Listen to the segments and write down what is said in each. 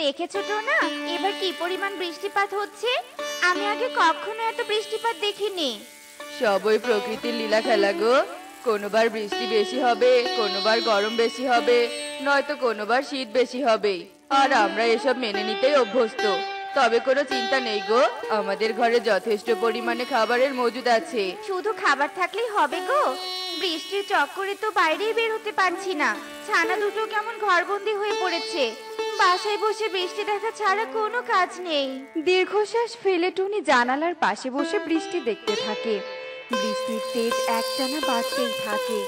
দেখেছো তো না এবার কি পরিমাণ বৃষ্টিপাত হচ্ছে। আমি আগে কখনো এত বৃষ্টিপাত দেখিনি। সবই প্রকৃতির লীলা খেলা গো। কোনোবার বৃষ্টি বেশি হবে, কোনোবার গরম বেশি হবে, নয়তো কোনোবার শীত বেশি হবে। আর আমরা এসব মেনে নিতেই অভ্যস্ত। তবে কোনো চিন্তা নেই গো, আমাদের ঘরে যথেষ্ট পরিমাণে খাবারের মজুদ আছে। শুধু খাবার থাকলেই হবে গো? বৃষ্টির চক্করে তো বাইরেই বের হতে পারছি না। ছানা দুটো কেমন ঘরবন্দি হয়ে পড়েছে। বাসায় বসে বৃষ্টি দেখা ছাড়া কোনো কাজ নেই। দীর্ঘশ্বাস ফেলে টুনি জানালার পাশে বসে বৃষ্টি দেখতে থাকে। বৃষ্টির তেজ একটানা বাড়তেই থাকে,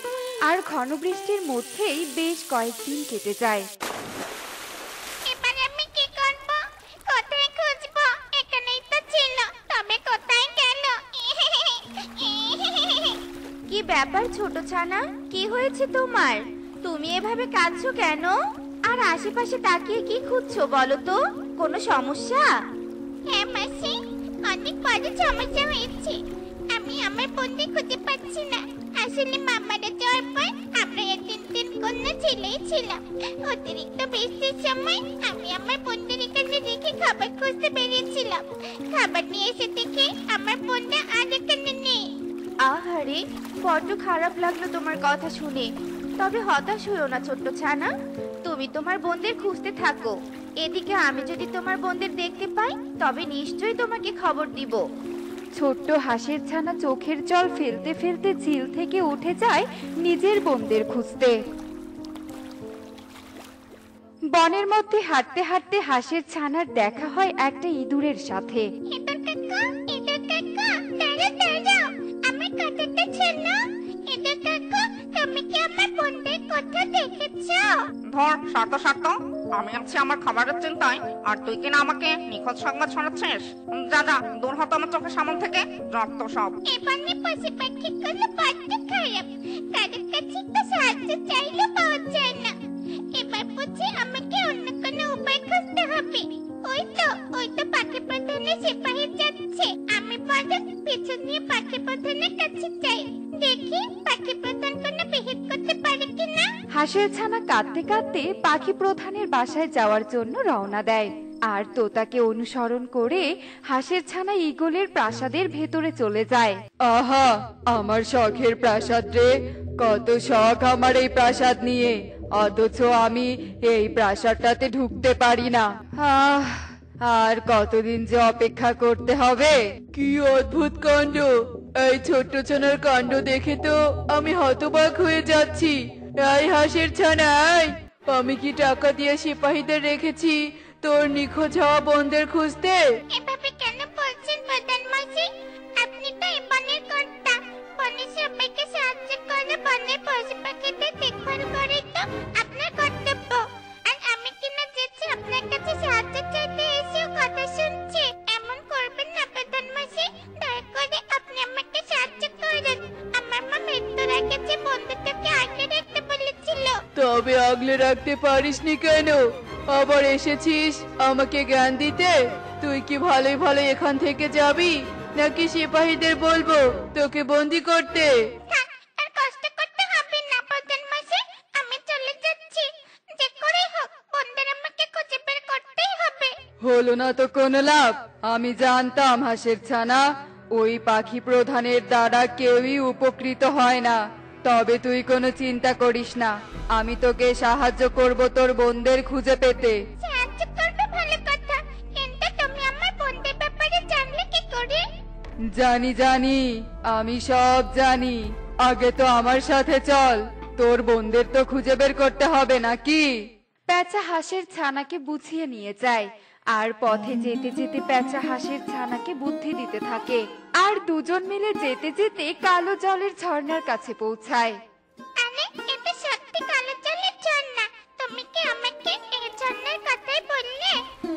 আর ঘন বৃষ্টির মধ্যেই বেশ কয়েকদিন কেটে যায়। এবার আমি কি করব? কোথায় খুঁজব? এখানেই তো ছিল, তবে কোথায় গেল? কি ব্যাপার ছোট ছানা, কি হয়েছে তোমার? তুমি এভাবে কাঁদছো কেন? আর আশেপাশে তাকিয়ে কি খুঁজছো বলো তো? কোনো সমস্যা? হ্যাঁ মাসি, অনেক বড় সমস্যা হয়েছে। আমি আমার বোনকে খুঁজে পাচ্ছি না। আসলে মা মারা যাওয়ার পর আমরা তিন কন্যা ছেলেই ছিলাম। অতিরিক্ত বৃষ্টির সময় আমি আমার বোনদের এখানে রেখে খাবার খুঁজতে বেরিয়েছিলাম। খাবার নিয়ে এসে দেখে আমার বোনটা আর এখানে নেই। আহারে, বড্ড খারাপ লাগলো তোমার কথা শুনে। তবে হতাশ হইও না ছোট্ট ছানা, তুমি তোমার বোনদের খুঁজতে থাকো। এদিকে আমি যদি তোমার বোনদের দেখতে পাই তবে নিশ্চয়ই তোমাকে খবর দিব। ছোট্ট হাঁসের ছানা চোখের জল ফেলতে ফেলতে ঝিল থেকে উঠে যায় নিজের বোনদের খুঁজতে। বনের মধ্যে হাঁটতে হাঁটতে হাঁসের ছানার দেখা হয় একটা ইঁদুরের সাথে। ইঁদুর কাকা, ইঁদুর কাকা, দাঁড়াও দাঁড়াও, আমার কথাটা শোনো। ইঁদুর কাকা, তুমি কি আমার বোনদের কোথাও দেখেছো? ধর শত শত, আমি আছি আমার খাবারের চিন্তায়, আর তুই কিনা আমাকে নিখোঁজ সংবাদ শোনাচ্ছিস। যা যা, দূর হতো আমার চোখের সামনে থেকে, যত সব। এখানে পশু পাখিগুলো বড্ড খারাপ, তাদের কাছে তো সাহায্য চাইলেও পাওয়া যায় না। এবার বুঝি আমাকে অন্য কোনো উপায় খুঁজতে হবে। ওই তো পাখি প্রধানের সিপাহী যাচ্ছে। আমি বরং পিছন নিয়ে পাখি প্রধানের কাছে যাই, দেখি পাখি প্রধান কোনো বিহিত করতে পারে কিনা। হাঁসের ছানা কাঁদতে কাঁদতে পাখি প্রধানের বাসায় যাওয়ার জন্য রওনা দেয়। আর তোতাকে অনুসরণ করে হাঁসের ছানা ঈগলের প্রাসাদের ভেতরে চলে যায়। আহা, আমার শখের প্রাসাদ রে! কত শখ আমার এই প্রাসাদ নিয়ে, অথচ আমি এই প্রাসাদটাতে ঢুকতে পারি না। আর কতদিন যে অপেক্ষা করতে হবে। কি অদ্ভুত কাণ্ড! এই ছোট্ট ছানার কাণ্ড দেখে তো আমি হতবাক হয়ে যাচ্ছি। এই হাঁসের ছানা, আমি কি টাকা দিয়ে সিপাহীদের রেখেছি তোর নিখোঁজ হওয়া বোনদের খুঁজতে? এভাবে কেন বলছেন প্রধান মশাই? আপনি তো এই বনের কর্তা। বনের সবাইকে সাহায্য করে বনের পশু পাখিদের দেখভাল করে তো আপনার কর্তব্য। আর আমি কিনা যেছি আপনার কাছে সাহায্য চাইতে এসেও কথা শুনছি। এমন করবেন না প্রধান মশাই, দয়া করে আপনি আমাকে সাহায্য করুন। আমার মা মৃত্যুর আগে যে বন্ধুটাকে আগলে রাখতে বলেছিল। তবে আগলে রাখতে পারিসনি কেন? আবার এসেছিস আমাকে জ্ঞান দিতে? তুই কি ভালোই ভালো এখান থেকে যাবি, নাকি সিপাহীদের বলবো তোকে বন্দি করতে? থাক, আর কষ্ট করতে হবে না প্রধান মশাই, আমি চলে যাচ্ছি। যে করেই হোক বন্ধুরা আমাকে খুঁজে বের করতেই হবে। হলো না তো কোনো লাভ। আমি জানতাম হাঁসের ছানা, ওই পাখি প্রধানের দ্বারা কেউই উপকৃত হয় না। তবে তুই কোনো চিন্তা করিস না, আমি তোকে সাহায্য করব তোর বোনদের খুঁজে পেতে। সাহায্য করবে ভালো কথা, কিন্তু তুমি আমার বন্ধুর ব্যাপারে জানলে কি করে? জানি জানি, আমি সব জানি। আগে তো আমার সাথে চল, তোর বোনদের তো খুঁজে বের করতে হবে নাকি? প্যাঁচা হাঁসের ছানাকে বুঝিয়ে নিয়ে যায়। আর পথে যেতে যেতে প্যাঁচা হাঁসের ছানাকে বুদ্ধি দিতে থাকে। আর দুজন মিলে যেতে যেতে কালো জলের ঝর্ণার কাছে পৌঁছায়। আরে, এটা সত্যি কালো জলের ঝর্ণা। তুমি কি আমাকে এই ঝর্ণার কথাই বললে?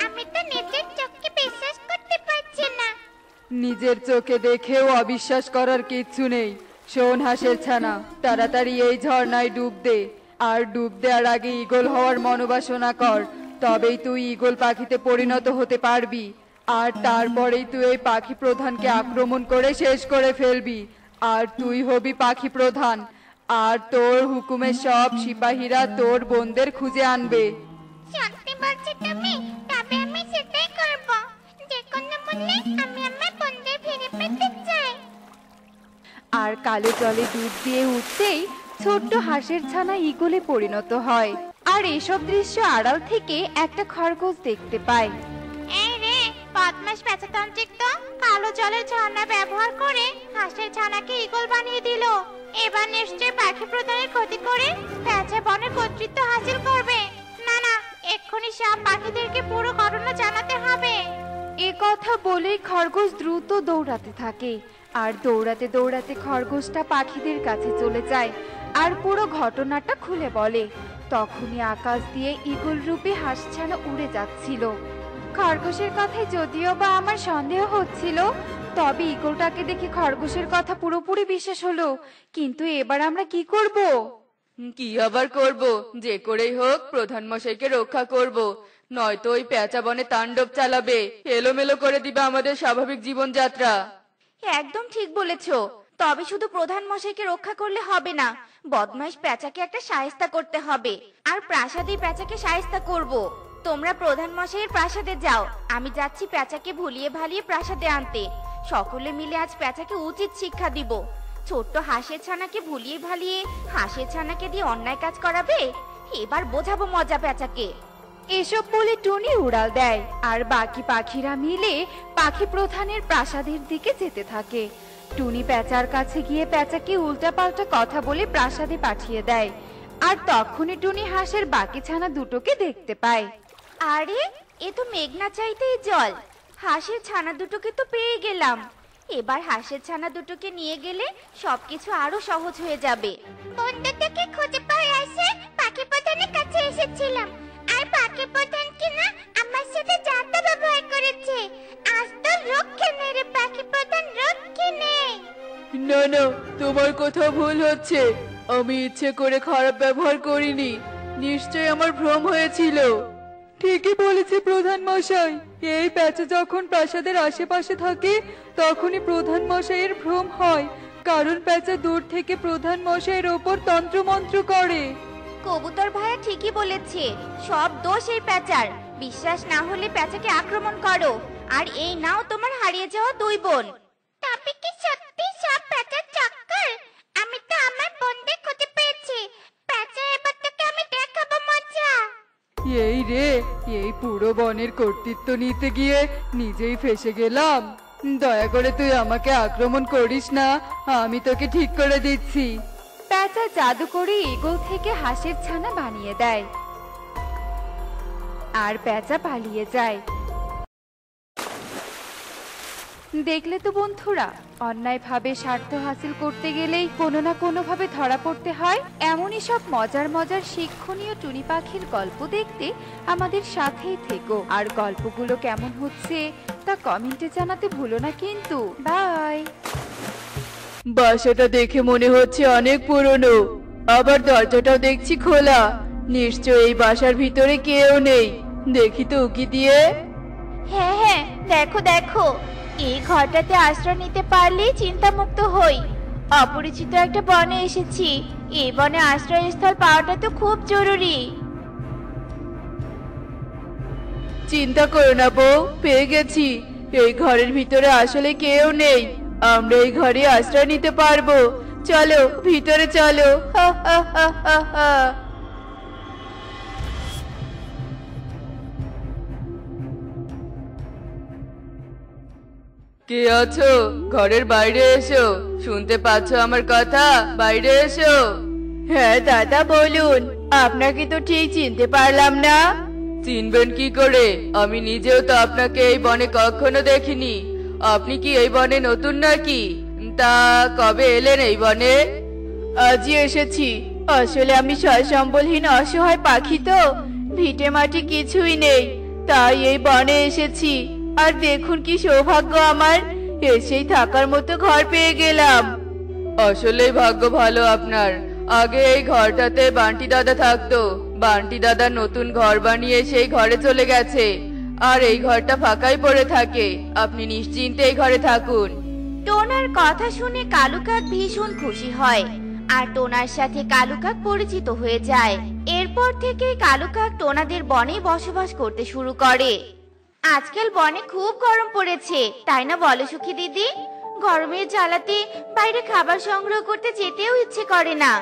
আমি তো নিজের চোখকে বিশ্বাস করতে পারছি না। নিজের চোখে দেখেও অবিশ্বাস করার কিচ্ছু নেই। শোন হাঁসের ছানা, তাড়াতাড়ি এই ঝর্ণায় ডুব দে। আর ডুব দেওয়ার আগে ঈগল হওয়ার মনোবাসনা কর, তবেই তুই ঈগল পাখিতে পরিণত হতে পারবি। আর তারপরেই তুই এই পাখি প্রধানকে আক্রমণ করে শেষ করে ফেলবি। আর তুই হবি পাখি প্রধান, আর তোর হুকুমে সব সিপাহীরা তোর বোনদের খুঁজে আনবে। সত্যি বলছো তুমি? দিলে আমি আমার বন্ধু ফিরে পেতে চাই। আর কালো জলে ডুব দিয়ে উঠতেই ছোট্ট হাঁসের ছানা ঈগলে পরিণত হয়। আর এসব দৃশ্য আড়াল থেকে একটা খরগোশ দেখতে পায়। এই রে, বদমাশ পেঁচাতান্ত্রিক তো কালো জলের ঝর্ণা ব্যবহার করে হাঁসের ছানাকে ঈগল বানিয়ে দিল। এবার নিশ্চয়ই পাখি প্রধানের ক্ষতি করে পেঁচা বনের কর্তৃত্ব হাসিল করবে। না না, এক্ষুনি সব পাখিদেরকে পুরো ঘটনা জানাতে হবে। এ কথা বলেই খরগোশ দ্রুত দৌড়াতে থাকে। আর দৌড়াতে দৌড়াতে খরগোশটা পাখিদের কাছে চলে যায় আর পুরো ঘটনাটা খুলে বলে। তখনই আকাশ দিয়ে ঈগল রূপে হাঁসছানা উড়ে যাচ্ছিল। খরগোশের কথায় যদিও বা আমার সন্দেহ হচ্ছিল, তবে ঈগলটাকে দেখে খরগোশের কথা পুরোপুরি বিশ্বাস হলো। কিন্তু এবার আমরা কি করব? কি আবার করব? যে করেই হোক প্রধান মশাইকে রক্ষা করব, নয়তো ওই পেঁচা বনে তাণ্ডব চালাবে, এলোমেলো করে দিবে আমাদের স্বাভাবিক জীবনযাত্রা। একদম ঠিক বলেছো। তবে শুধু প্রধান মশাইকে রক্ষা করলে হবে না, বদমাইশ পেঁচাকে একটা শায়েস্তা করতে হবে। আর প্রাসাদে পেঁচাকে শায়েস্তা করব। তোমরা প্রধান মশাইয়ের প্রাসাদে যাও, আমি যাচ্ছি পেঁচাকে ভুলিয়ে ভালিয়ে প্রাসাদে আনতে। সকলে মিলে আজ পেঁচাকে উচিত শিক্ষা দিব। ছোট্ট হাঁসের ছানাকে ভুলিয়ে ভালিয়ে হাঁসের ছানাকে দিয়ে অন্যায় কাজ করাবে। এবার বোঝাবো মজা পেঁচাকে। এসব বলে টুনি উড়াল দেয় আর বাকি পাখিরা মিলে পাখি প্রধানের প্রাসাদের দিকে যেতে থাকে। টুনি পেঁচার কাছে গিয়ে পেঁচাকে উল্টাপাল্টা কথা বলে প্রাসাদে পাঠিয়ে দেয়। আর তখনই টুনি হাঁসের বাকি ছানা দুটোকে দেখতে পায়। আরে, এ তো মেঘনা চাইতেই জল। হাঁসের ছানা দুটোকে তো পেয়ে গেলাম। এবার হাঁসের ছানা দুটোকে নিয়ে গেলে সবকিছু আরো সহজ হয়ে যাবে। বন্ধুটাকে খুঁজে পাওয়ার আশে পাখি প্রধানের কাছে এসেছিলাম। আর পাখি প্রধান কিনা আমার সাথে জাদু ব্যবহার করেছে। আজ তো রক্ষে নেই রে পাখি প্রধান, রক্ষে নেই। না না, তোমার কোথাও ভুল হচ্ছে। আমি ইচ্ছে করে খারাপ ব্যবহার করিনি, নিশ্চয় আমার ভ্রম হয়েছিল। ঠিকই বলেছে প্রধান মশাই, এই পেঁচা যখন প্রাসাদের আশেপাশে থাকে তখনই প্রধান মশাইয়ের ভ্রম হয়, কারণ পেঁচা দূর থেকে প্রধান মশাইয়ের ওপর তন্ত্রমন্ত্র করে। কবুতর ভাইয়া ঠিকই বলেছে, সব দোষ এই পেঁচার। বিশ্বাস না হলে পেঁচাকে আক্রমণ করো। আর এই নাও তোমার হারিয়ে যাওয়া দুই বোন। তবে কি সত্যি সব পেঁচার চক্কর? আমি তো আমার বোনদের খুঁজে পেয়েছি। পেঁচা, এবার তোকে আমি দেখাবো মজা। এই রে, এই পুরো বনের কর্তৃত্ব নিতে গিয়ে নিজেই ফেসে গেলাম। দয়া করে তুই আমাকে আক্রমণ করিস না, আমি তোকে ঠিক করে দিচ্ছি। পেঁচা জাদু করে ঈগল থেকে হাঁসের ছানা বানিয়ে দেয় আর পেঁচা পালিয়ে যায়। দেখলে তো বন্ধুরা, অন্যায়ভাবে স্বার্থ হাসিল করতে গেলেই কোনো না কোনো ভাবে ধরা পড়তে হয়। এমনই সব মজার মজার শিক্ষণীয় টুনি পাখির গল্প দেখতে আমাদের সাথেই থেকো। আর গল্পগুলো কেমন হচ্ছে তা কমেন্টে জানাতে ভুলো না কিন্তু। বাই। বাসাটা দেখে মনে হচ্ছে অনেক পুরনো, আবার দরজাটাও দেখছি খোলা। নিশ্চয় এই বাসার ভিতরে কেউ নেই। দেখি তো উকি দিয়ে। হ্যাঁ হ্যাঁ, দেখো দেখো, এই ঘরটাতে আশ্রয় নিতে পারলেই চিন্তামুক্ত হই। অপরিচিত একটা বনে এসেছি, এই বনে আশ্রয়স্থল পাওয়াটা তো খুব জরুরি। চিন্তা করো না বউ, পেয়ে গেছি। এই ঘরের ভিতরে আসলে কেউ নেই, আমরা এই ঘরে আশ্রয় নিতে পারবো। চলো ভিতরে চলো। হা হা হা হা হা। কে আছো? ঘরের বাইরে এসো। শুনতে পাচ্ছো আমার কথা? বাইরে এসো। হ্যাঁ দাদা বলুন, আপনাকে তো ঠিক চিনতে পারলাম না। চিনবেন কি করে? আমি নিজেও তো আপনাকে এই বনে কখনো দেখিনি। আপনি কি এই বনে নতুন নাকি? তা কবে এলেন এই বনে? আজই এসেছি। আসলে আমি সম্বলহীন অসহায় পাখি তো, ভিটে মাটি কিছুই নেই, তাই এই বনে এসেছি। আর দেখুন কি সৌভাগ্য আমার, এসেই থাকার মতো ঘর পেয়ে গেলাম। আসলেই ভাগ্য ভালো আপনার। আগে এই ঘরটাতে বান্টি দাদা থাকতো। বান্টি দাদা নতুন ঘর বানিয়ে সেই ঘরে চলে গেছে, আর এই ঘরটা ফাঁকাই পড়ে থাকে। আপনি নিশ্চিন্তে এই ঘরে থাকুন। টোনার কথা শুনে কালু কাক ভীষণ খুশি হয়, আর টোনার সাথে কালু কাক পরিচিত হয়ে যায়। এরপর থেকে কালু কাক টোনাদের বনে বসবাস করতে শুরু করে। আজকাল বনে খুব গরম পড়েছে, তাই না বলো সুখী দিদি? গরমের জ্বালাতে বাইরে খাবার সংগ্রহ করতে যেতেও ইচ্ছে করে না।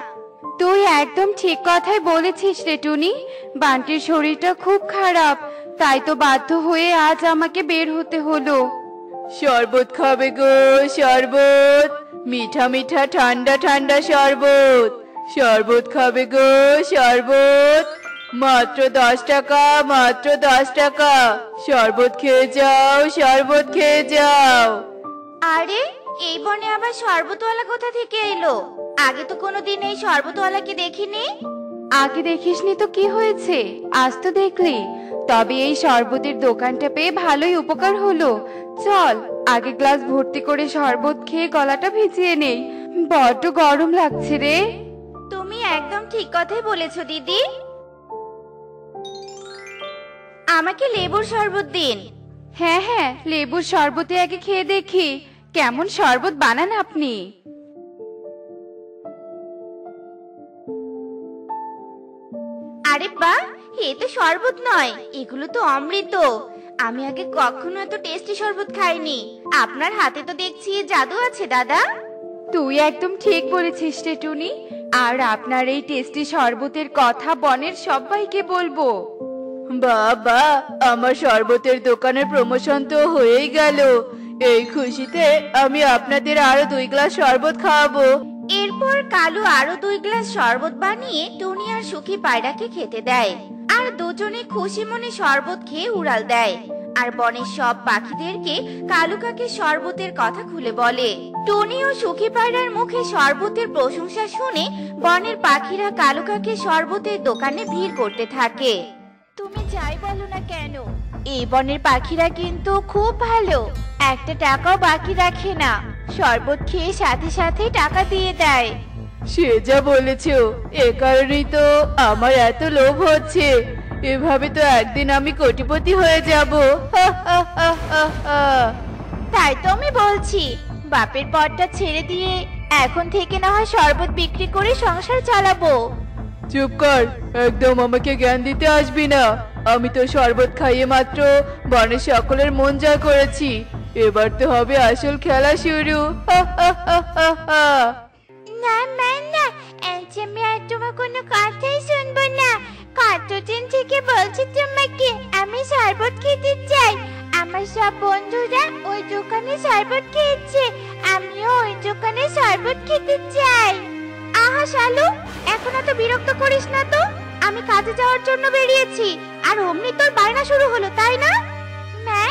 তুই একদম ঠিক কথাই বলেছিস রে টুনি। বান্টির শরীরটা খুব খারাপ, তাই তো বাধ্য হয়ে আজ আমাকে বের হতে হলো। শরবত খাবে গো, শরবত, মিঠা মিঠা ঠান্ডা ঠান্ডা শরবত। শরবত খাবে গো, শরবত, মাত্র 10 টাকা, মাত্র 10 টাকা। শরবত খেয়ে যাও, শরবত খেয়ে যাও। আরে, এই বনে আবার শরবতওয়ালা কোথা থেকে এলো? আগে তো কোনোদিন এই শরবতওয়ালাকে দেখিনি। আগে দেখিসনি তো কি হয়েছে, আজ তো দেখলি। তবে এই শরবতের দোকানটা পেয়ে ভালোই উপকার হলো। চল আগে গ্লাস ভর্তি করে শরবত খেয়ে গলাটা ভিজিয়ে নেই, বড্ড গরম লাগছে রে। তুমি একদম ঠিক কথাই বলেছো দিদি। আমাকে লেবুর শরবত দিন। হ্যাঁ হ্যাঁ, লেবুর শরবতে আগে খেয়ে দেখি কেমন শরবত বানান আপনি। আরে বাহ, এ তো শরবত নয়, এগুলো তো অমৃত। আমি আগে কখনো এত টেস্টি শরবত খাইনি। আপনার হাতে তো দেখছি জাদু আছে দাদা। তুই একদম ঠিক বলেছিস রে টুনি। আর আপনার এই টেস্টি শরবতের কথা বনের সবাইকে বলবো। বাবা, আমার শরবতের দোকানের প্রমোশন তো হয়েই গেল। এই খুশিতে আমি আপনাদের আরো 2 গ্লাস শরবত খাওয়াবো। এরপর কালু আরো 2 গ্লাস শরবত বানিয়ে টুনি আর সুখী পায়রাকে খেতে দেয়। আর দুজনে খুশি মনে শরবত খেয়ে উড়াল দেয়। আর বনের সব পাখিদেরকে কালু কাকের শরবতের কথা খুলে বলে। টুনি ও সুখী পায়রার মুখে শরবতের প্রশংসা শুনে বনের পাখিরা কালু কাকের শরবতের দোকানে ভিড় করতে থাকে। তুমি যাই বলো না কেন, এই বনের পাখিরা কিন্তু খুব ভালো। একটা টাকাও বাকি রাখে না, শরবত খেয়ে সাথে সাথে টাকা দিয়ে দেয়। সে যা বলেছো, এ কারণেই তো আমার এত লোভ হচ্ছে। এভাবে তো একদিন আমি কোটিপতি হয়ে যাব। তাই তো আমি বলছি, বাপের পদটা ছেড়ে দিয়ে এখন থেকে না হয় শরবত বিক্রি করে সংসার চালাবো। চুপ কর, একদম আমাকে জ্ঞান দিতে আসবি না। আমি তো শরবত খাইয়ে মাত্র বনের সকলের মন জয় করেছি। এবার তো হবে আসল খেলা শুরু। না মা না, আজ আমি আর তোমার কোনো কথাই শুনবো না। কতদিন থেকে বলছি তোমাকে আমি শরবত খেতে চাই। আমার সব বন্ধুরা ওই দোকানে শরবত খেয়েছে, আমিও ওই দোকানে শরবত খেতে চাই। আহা শালু, এখন এত বিরক্ত করিস না তো। আমি কাজে যাওয়ার জন্য বেরিয়েছি, আর অমনি তোর বায়না শুরু হলো, তাই না? মা,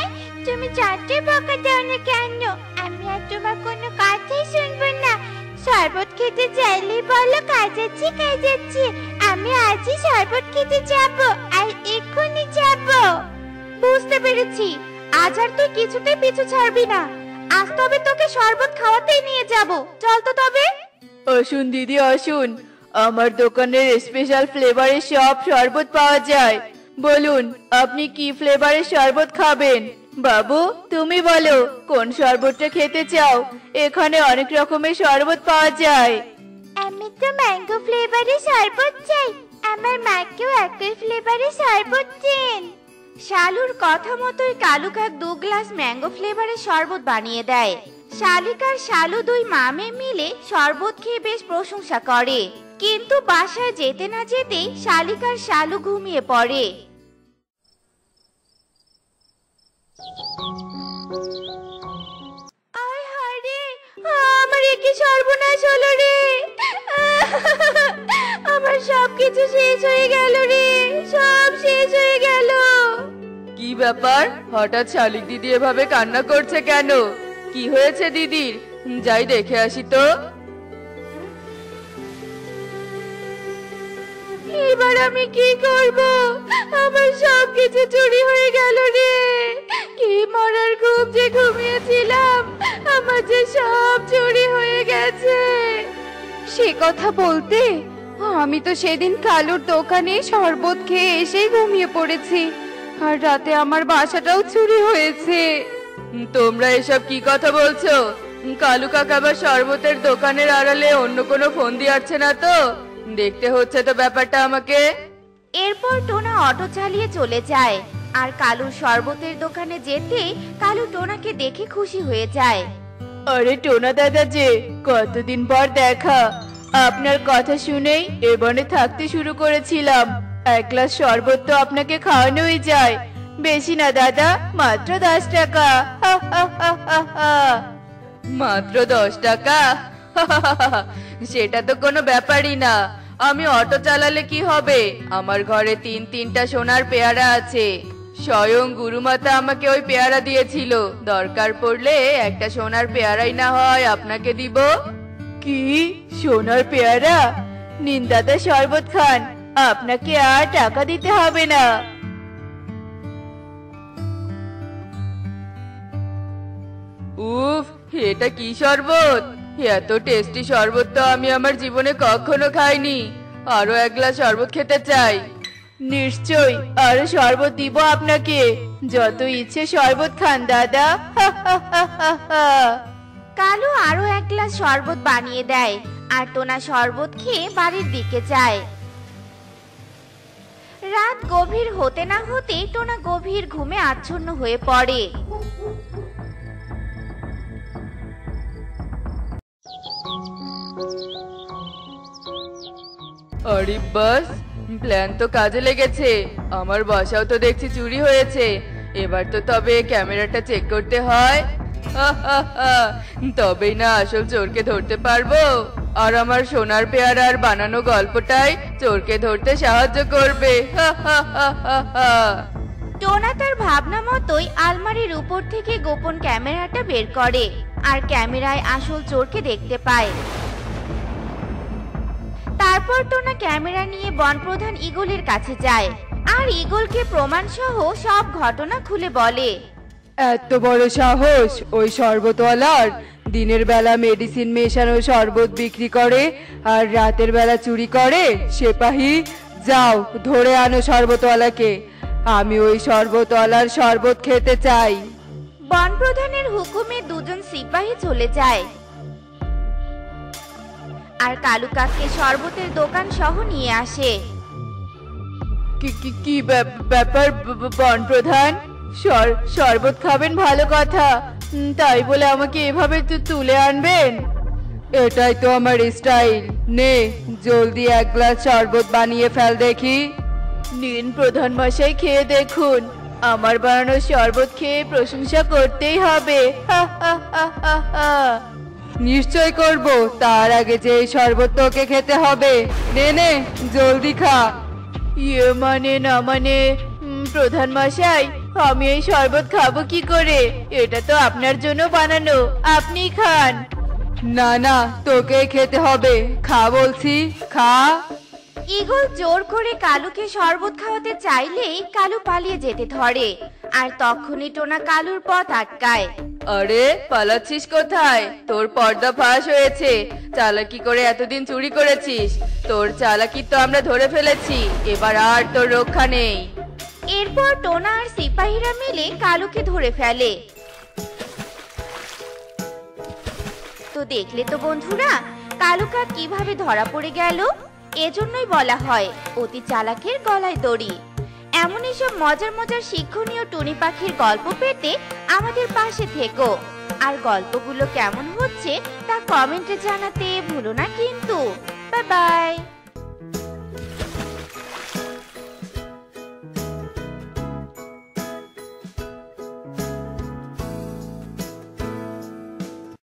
তুমি যতই বকা দাও না কেন, আমি আর তোমার কোনো কথাই শুনবো না। শরবত খেতে চাইলেই বলো কাজ যাচ্ছি। আমি আজই শরবত খেতে যাব, আর এক্ষুনি যাব। বুঝতে পেরেছি, আজ আর তুই কিছুতেই পিছু ছাড়বি না। আজ তবে তোকে শরবত খাওয়াতেই নিয়ে যাব। চল তো তবে। আসুন দিদি, আসুন। আমার দোকানের স্পেশাল ফ্লেভারের সব শরবত পাওয়া যায়। বলুন আপনি কি ফ্লেভারের শরবত খাবেন? বাবু, তুমি বলো কোন শরবতটা খেতে চাও। এখানে অনেক রকমের শরবত পাওয়া যায়। আমি তো ম্যাঙ্গো ফ্লেভারের শরবত চাই। আমার মাকেও একই ফ্লেভারের শরবত দিন। শালুর কথা মতোই কালু কাক 2 গ্লাস ম্যাঙ্গো ফ্লেভারের শরবত বানিয়ে দেয়। শালিকার শালু 2 মামে মিলে শরবত খেয়ে বেশ প্রশংসা করে। কিন্তু বাসায় যেতে না যেতেই শালিকার শালু ঘুমিয়ে পড়ে। আয় হায় রে, আমার কি সর্বনাশ হলো রে। আমার সবকিছু শেষ হয়ে গেল রে, সব শেষ হয়ে গেল। কি ব্যাপার, হঠাৎ শালিক দিদি এভাবে কান্না করছে কেন? কি হয়েছে দিদির? যাই দেখে আসি তো। এবার আমি কি করব? আমার সবকিছু চুরি হয়ে গেল রে। কি মরার ঘুম যে ঘুমিয়েছিলাম, আমার যে সব চুরি হয়ে গেছে। সে কথা বলতে, আমি তো সেদিন কালুর দোকানে শরবত খেয়ে এসেই ঘুমিয়ে পড়েছি, আর রাতে আমার বাসাটাও চুরি হয়েছে। তোমরা এসব কি কথা বলছো? কালু কাকা আবার শরবতের দোকানের আড়ালে অন্য কোনো ফোন দিয়ে আসছে না তো? দেখতে হচ্ছে তো ব্যাপারটা আমাকে। এরপর টোনা অটো চালিয়ে চলে যায়। আর কালুর শরবতের দোকানে যেতে কালু টোনাকে দেখে খুশি হয়ে যায়। আরে টোনা দাদা যে, কতদিন পর দেখা। আপনার কথা শুনেই এ বনে থাকতে শুরু করেছিলাম। এক গ্লাস শরবত তো আপনাকে খাওয়ানোই যায়। বেশি না দাদা, মাত্র 10 টাকা। হা, হা, হা, হা, হা। মাত্র 10 টাকা? সেটা তো কোনো ব্যাপারই না। আমি অটো চালালে কি হবে, আমার ঘরে তিনটা সোনার পেয়ারা আছে। স্বয়ং গুরুমাতা আমাকে ওই পেয়ারা দিয়েছিল। দরকার পড়লে একটা সোনার পেয়ারাই না হয় আপনাকে দিব। কি সোনার পেয়ারা? নিন দাদা শরবত খান, আপনাকে আর টাকা দিতে হবে না। উফ, এটা কি শরবত? এত টেস্টি শরবত তো আমি আমার জীবনে কখনো খাইনি। আরো এক গ্লাস শরবত খেতে চাই। নিশ্চয়ই, আরো শরবত দিব আপনাকে। যত ইচ্ছে শরবত খান দাদা। হা, হা, হা, হা, হা। কালু আরো এক গ্লাস শরবত বানিয়ে দেয় আর টোনা শরবত খেয়ে বাড়ির দিকে যায়। রাত গভীর হতে না হতেই টোনা গভীর ঘুমে আচ্ছন্ন হয়ে পড়ে। আরে বাস, প্ল্যান তো কাজে লেগেছে। আমার বাসাও তো দেখছি চুরি হয়েছে। এবার তো তবে ক্যামেরাটা চেক করতে হয়। হা, হা, হা। তবেই না আসল চোরকে ধরতে পারবো। আর আমার সোনার পেয়ারার বানানো গল্পটাই চোরকে ধরতে সাহায্য করবে। হা, হা, হা, হা, হা। টোনা তার ভাবনা মতোই আলমারির উপর থেকে গোপন ক্যামেরাটা বের করে আর ক্যামেরায় আসল চোরকে দেখতে পায়। তারপর টোনা ক্যামেরা নিয়ে বনপ্রধান ঈগলের কাছে যায় আর ঈগলকে প্রমাণ সহ সব ঘটনা খুলে বলে। এত বড় সাহস ওই শরবতওয়ালার! দিনের বেলা মেডিসিন মেশানো শরবত বিক্রি করে আর রাতের বেলা চুরি করে। সিপাহী, যাও ধরে আনো শরবতওয়ালাকে। আমি ওই শরবতওয়ালার শরবত খেতে চাই। বনপ্রধানের হুকুমে দুজন সিপাহী চলে যায় আর কালু কাককে শরবতের দোকান সহ নিয়ে আসে। কি কি কি ব্যাপার বনপ্রধান? শরবত খাবেন ভালো কথা, তাই বলে আমাকে এভাবে তুলে আনবেন? এটাই তো আমার স্টাইল। নে জলদি এক গ্লাস শরবত বানিয়ে ফেল দেখি। নিন প্রধান মশাই, খেয়ে দেখুন। আমার বানানো শরবত খেয়ে প্রশংসা করতেই হবে। হা, হা, হা, হা, হা। নিশ্চয় করব, তার আগে যে এই শরবত তোকে খেতে হবে। নে নে জলদি খা। ইয়ে মানে না মানে, প্রধান মশাই, আমি এই শরবত খাবো কি করে? এটা তো আপনার জন্য বানানো, আপনি খান। না না, তোকে খেতে হবে। খা বলছি, খা। ঈগল জোর করে কালুকে শরবত খাওয়াতে চাইলেই কালু পালিয়ে যেতে ধরে আর তখনই টোনা কালুর পথ আটকায়। আরে পালাচ্ছিস কোথায়? তোর পর্দা ফাঁস হয়েছে। চালাকি করে এতদিন চুরি করেছিস, তোর চালাকি তো আমরা ধরে ফেলেছি। এবার আর তোর রক্ষা নেই। এরপর টোনা আর সিপাহীরা মিলে কালুকে ধরে ফেলে। তো দেখলে তো বন্ধুরা, কালু কাক কিভাবে ধরা পড়ে গেল। এজন্যই বলা হয় অতি চালাকের গলায় দড়ি। এমনই সব মজার মজার শিক্ষণীয় টুনি পাখির গল্প পেতে আমাদের পাশে থেকো। আর গল্পগুলো কেমন হচ্ছে তা কমেন্টে জানাতে ভুলো না কিন্তু। Bye bye.